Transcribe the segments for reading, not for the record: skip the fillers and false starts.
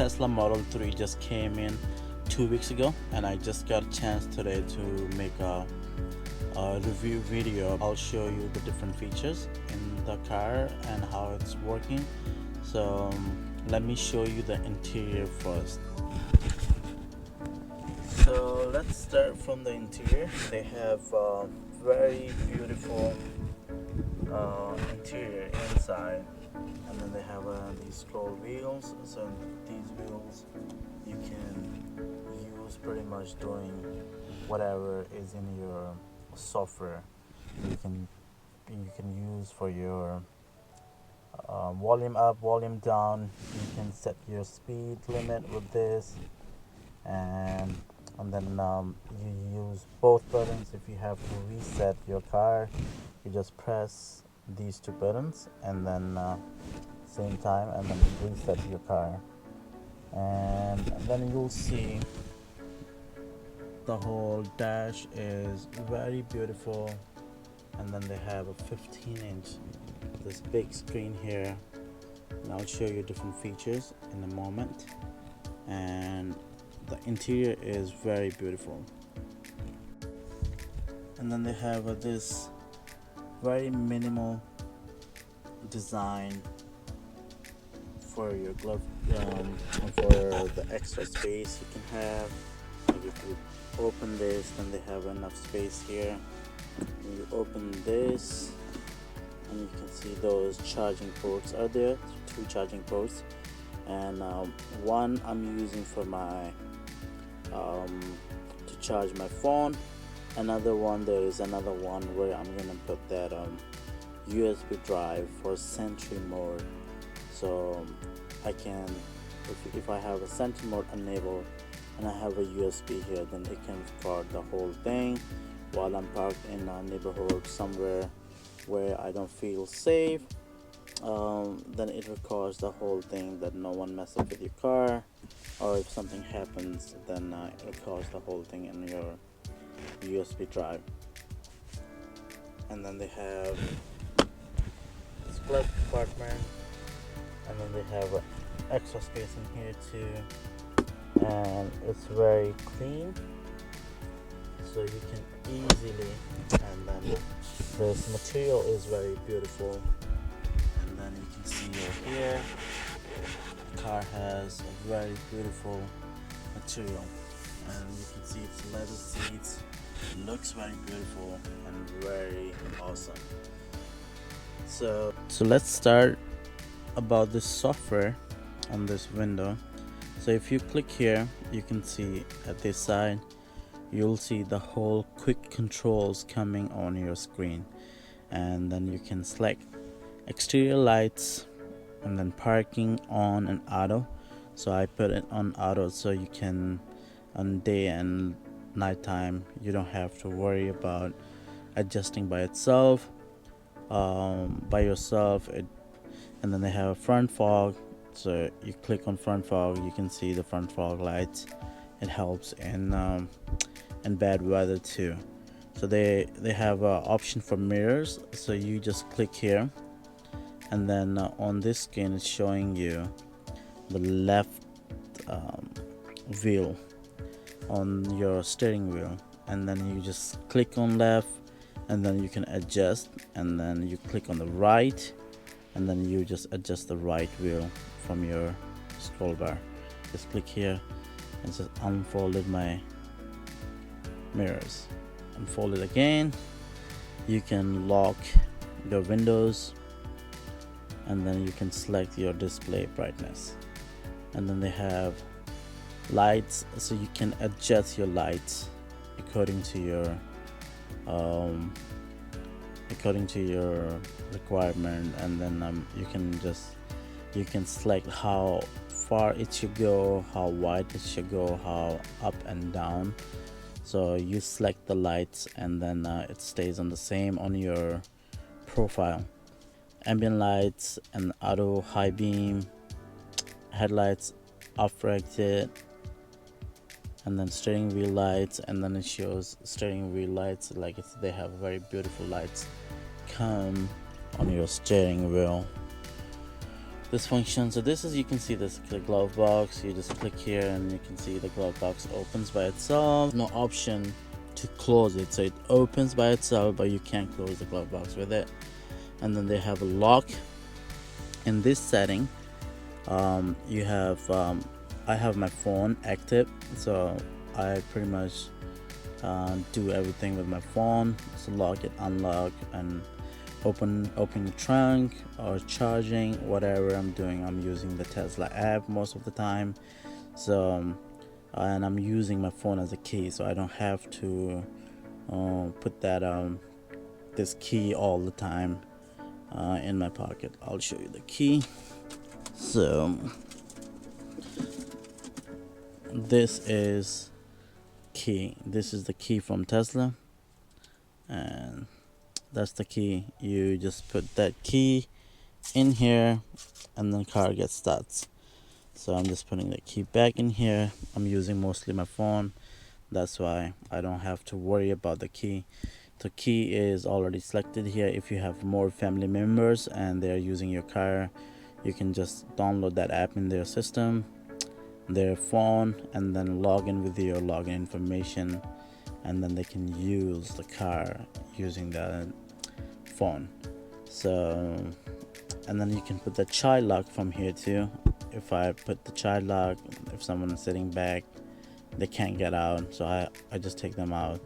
Tesla Model 3 just came in 2 weeks ago, and I just got a chance today to make a review video. I'll show you the different features in the car and how it's working. So let me show you the interior first. So let's start from the interior. They have very beautiful interior inside, and then they have these scroll wheels. So these wheels you can use pretty much doing whatever is in your software. You can use for your volume up, volume down. You can set your speed limit with this, and then you use both buttons. If you have to reset your car, you just press these two buttons and then same time, and then reset your car, and then you'll see the whole dash is very beautiful. And then they have a 15-inch this big screen here, and I'll show you different features in a moment. And the interior is very beautiful. And then they have this very minimal design for your glove, for the extra space you can have. Like if you open this, then they have enough space here. When you open this, and you can see those charging ports are there, 2 charging ports, and one I'm using for my to charge my phone. Another one, there is another one where I'm gonna put that USB drive for Sentry mode. So I can, if I have a Sentry mode enabled and I have a USB here, then it can record the whole thing while I'm parked in a neighborhood somewhere where I don't feel safe. Then it records the whole thing, that no one messes with your car, or if something happens, then it records the whole thing in your USB drive. And then they have this glove compartment, and then they have extra space in here too, and it's very clean, so you can easily, and then this material is very beautiful. And then you can see over here the car has a very beautiful material, and you can see it's leather seats. It looks very beautiful and very awesome. So let's start about this software on this window. So if you click here, you can see at this side you'll see the whole quick controls coming on your screen, and then you can select exterior lights, and then parking on and auto. So I put it on auto, so you can, on day and nighttime, you don't have to worry about adjusting by itself, by yourself. And then they have a front fog, so you click on front fog, you can see the front fog lights. It helps in bad weather too. So they have an option for mirrors, so you just click here, and then on this screen it's showing you the left wheel on your steering wheel, and then you just click on left, and then you can adjust, and then you click on the right, and then you just adjust the right wheel from your scroll bar. Just click here and just unfolded my mirrors. Unfold it again. You can lock your windows, and then you can select your display brightness. And then they have lights, so you can adjust your lights according to your requirement. And then you can select how far it should go, how wide it should go, how up and down. So you select the lights, and then it stays on the same on your profile. Ambient lights and auto high beam, headlights uprighted, and then steering wheel lights. And then it shows steering wheel lights, like they have very beautiful lights come on your steering wheel. this function. So this is, you can see this, the glove box. You just click here and you can see the glove box opens by itself. No option to close it, so it opens by itself, but you can't close the glove box with it. And then they have a lock. In this setting, you have I have my phone active, so I pretty much do everything with my phone. So lock it, unlock, and open the trunk or charging, whatever I'm doing. I'm using the Tesla app most of the time. So and I'm using my phone as a key, so I don't have to put that this key all the time in my pocket. I'll show you the key. So this is key. This is the key from Tesla, and that's the key. You just put that key in here and then car gets starts. So I'm just putting the key back in here. I'm using mostly my phone, that's why I don't have to worry about the key. The key is already selected here. If you have more family members and they're using your car, you can just download that app in their system, their phone, and then log in with your login information, and then they can use the car using the phone. So, and then you can put the child lock from here too. If I put the child lock, if someone is sitting back, they can't get out, so I just take them out.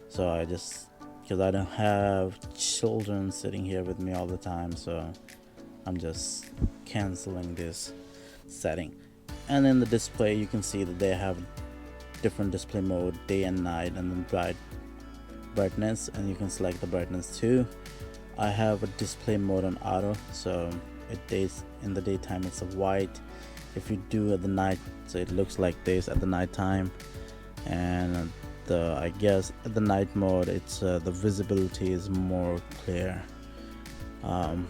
So I just, because I don't have children sitting here with me all the time, so I'm just canceling this setting. And in the display, you can see that they have different display mode, day and night, and then brightness, and you can select the brightness too. I have a display mode on auto, so in the daytime it's a white. If you do at the night, so it looks like this at the night time. And I guess at the night mode, it's the visibility is more clear, and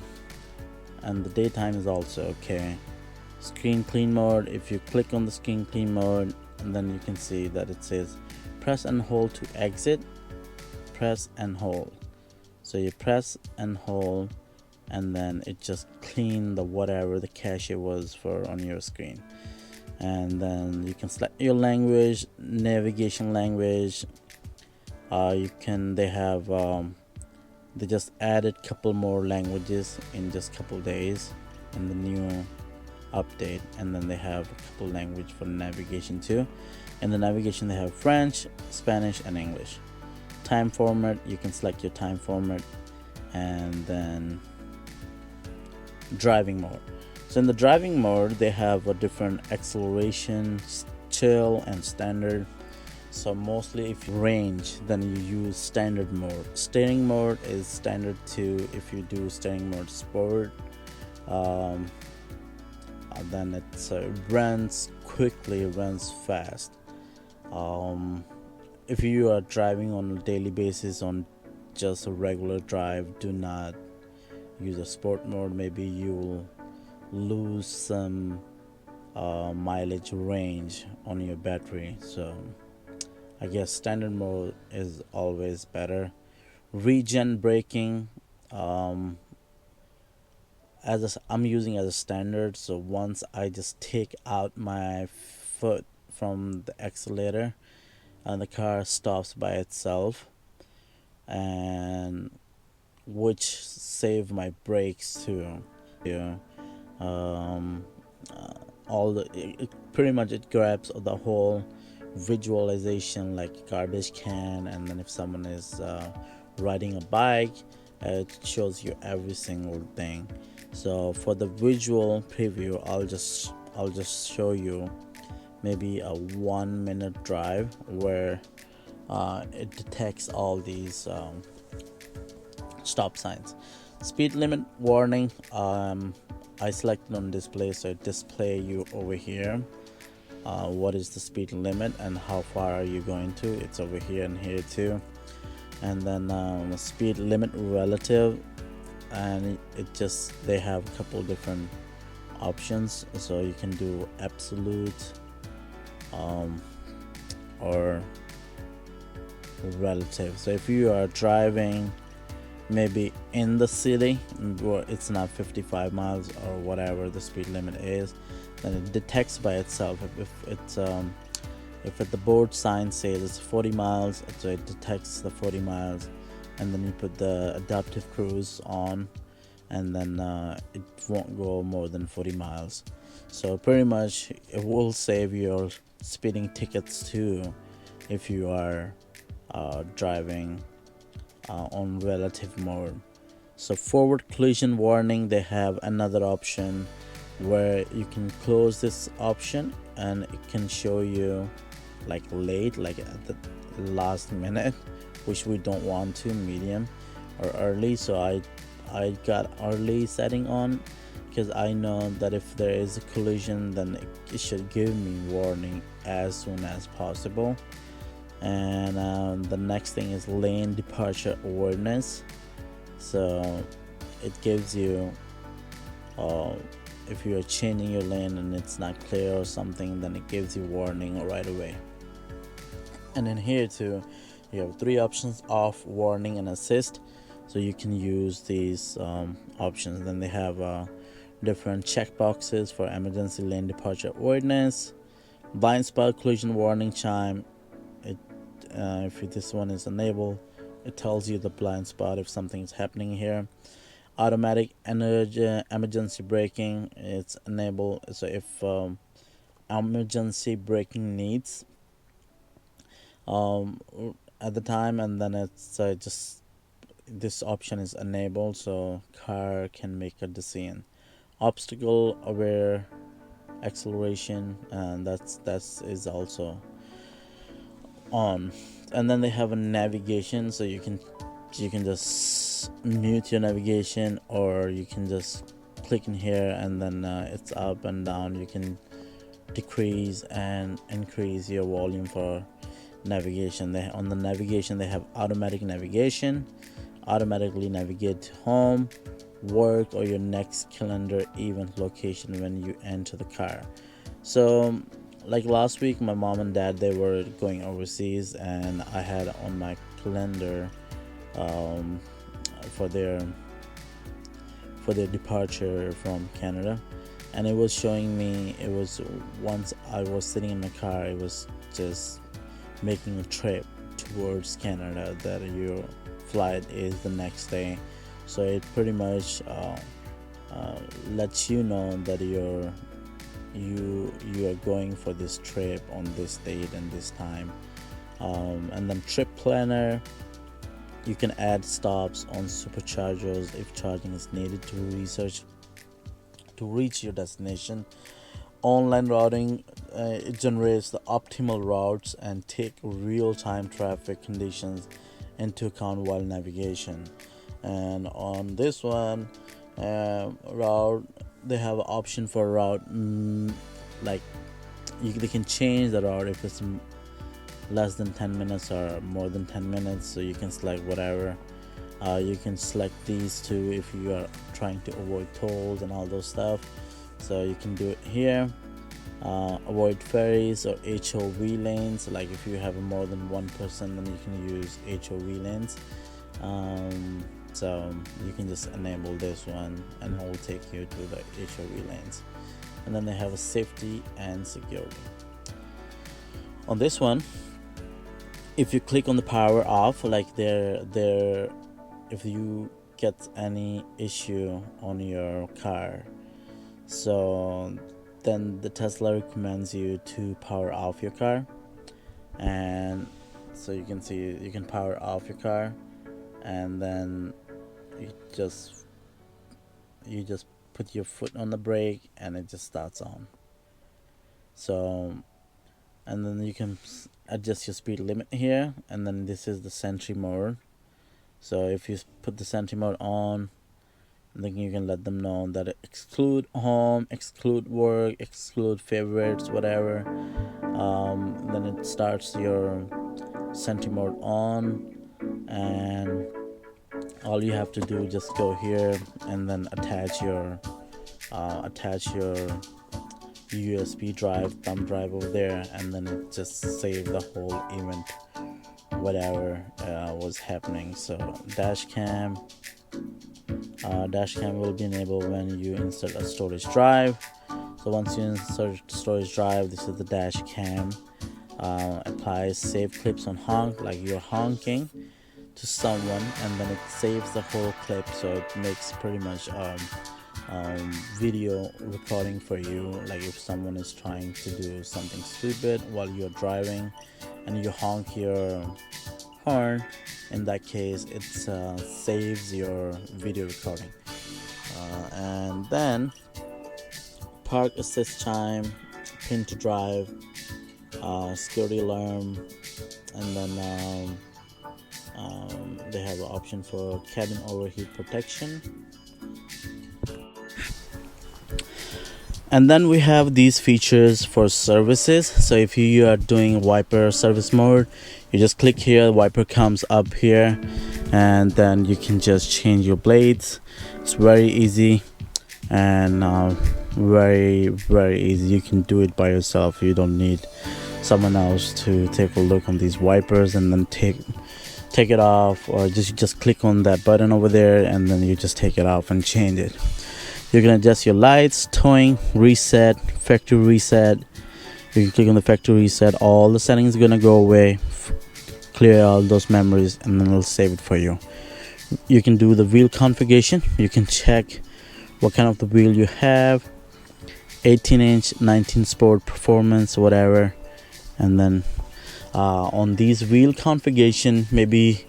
the daytime is also okay. Screen clean mode, if you click on the screen clean mode, and then you can see that it says press and hold to exit, press and hold. So you press and hold, and then it just clean the whatever the cache was for on your screen. And then you can select your language, navigation language. They just added couple more languages in just couple days in the new update, and then they have a couple language for navigation too. In the navigation they have French, Spanish, and English. Time format, you can select your time format. And then driving mode. So in the driving mode, they have a different acceleration, chill, and standard. So mostly if you range, then you use standard mode. Steering mode is standard too. If you do steering mode sport, then it runs quickly, runs fast. If you are driving on a daily basis on just a regular drive, do not use a sport mode. Maybe you'll lose some mileage range on your battery. So I guess standard mode is always better. Regen braking, I'm using as a standard. So once I just take out my foot from the accelerator, and the car stops by itself, and which save my brakes too. Yeah. Pretty much it grabs the whole visualization, like garbage can, and then if someone is riding a bike, it shows you every single thing. So for the visual preview, I'll just show you maybe a 1 minute drive where it detects all these stop signs. Speed limit warning, I selected on display, so it display you over here what is the speed limit and how far are you going to. It's over here and here too. And then speed limit relative, and they have a couple different options, so you can do absolute or relative. So if you are driving maybe in the city where it's not 55 miles or whatever the speed limit is, then it detects by itself. If the board sign says it's 40 miles, so it detects the 40 miles, and then you put the adaptive cruise on, and then it won't go more than 40 miles. So pretty much it will save your speeding tickets too if you are driving on relative mode. So forward collision warning, they have another option where you can close this option and it can show you like late, like at the last minute, which we don't want to, medium or early. So I got early setting on, because I know that if there is a collision, then it should give me warning as soon as possible. And the next thing is lane departure awareness. So it gives you if you are changing your lane and it's not clear or something, then it gives you warning right away. And in here too, you have 3 options: off, warning, and assist. So you can use these options. Then they have different checkboxes for emergency lane departure awareness, blind spot collision warning chime. If this one is enabled, it tells you the blind spot if something is happening here. Automatic emergency braking, it's enabled. So if emergency braking needs at the time, and then it's just this option is enabled, so car can make a decision. Obstacle aware acceleration, and that's is also on. And then they have a navigation, so you can just mute your navigation, or you can just click in here, and then it's up and down. You can decrease and increase your volume for navigation. On the navigation they have automatic navigation, automatically navigate to home, work, or your next calendar event location when you enter the car. So like last week, my mom and dad, they were going overseas, and I had on my calendar for their departure from Canada, and it was showing me, it was once I was sitting in the car, it was just making a trip towards Canada, that your flight is the next day. So it pretty much lets you know that you are going for this trip on this date and this time. And then trip planner, you can add stops on superchargers if charging is needed to reach your destination. Online routing, it generates the optimal routes and take real-time traffic conditions into account while navigation. And on this one, route, they have an option for route, like they can change the route if it's less than 10 minutes or more than 10 minutes, so you can select whatever. You can select these two if you are trying to avoid tolls and all those stuff, so you can do it here. Avoid ferries or HOV lanes, like if you have more than one person, then you can use HOV lanes. So you can just enable this one, and it will take you to the HOV lanes. And then they have a safety and security. On this one, if you click on the power off, like if you get any issue on your car, so then the Tesla recommends you to power off your car. And so you can see you can power off your car, and then you just put your foot on the brake and it just starts on. So, and then you can adjust your speed limit here, and then this is the sentry mode. So if you put the sentry mode on, then you can let them know that it exclude home, exclude work, exclude favorites, whatever. Then it starts your sentry mode on, and all you have to do, just go here and then attach your USB drive, thumb drive over there, and then it just save the whole event, whatever was happening. So dash cam, Dash cam will be enabled when you insert a storage drive. So once you insert storage drive, this is the dash cam. Applies save clips on honk, like you're honking to someone, and then it saves the whole clip, so it makes pretty much video recording for you. Like if someone is trying to do something stupid while you're driving and you honk your horn, in that case it saves your video recording. And then park assist chime, pin to drive, security alarm, and then they have an option for cabin overheat protection. And then we have these features for services. So if you are doing wiper service mode, you just click here, wiper comes up here, and then you can just change your blades. It's very easy and very easy. You can do it by yourself. You don't need someone else to take a look on these wipers and then take it off, or just click on that button over there and then you just take it off and change it. You can adjust your lights, towing, reset, factory reset. You can click on the factory reset. All the settings are gonna go away, clear all those memories, and then it'll save it for you. You can do the wheel configuration. You can check what kind of the wheel you have, 18-inch, 19 sport, performance, whatever. And then on these wheel configuration, maybe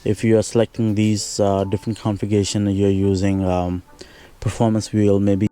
if you are selecting these different configuration, you're using performance wheel, maybe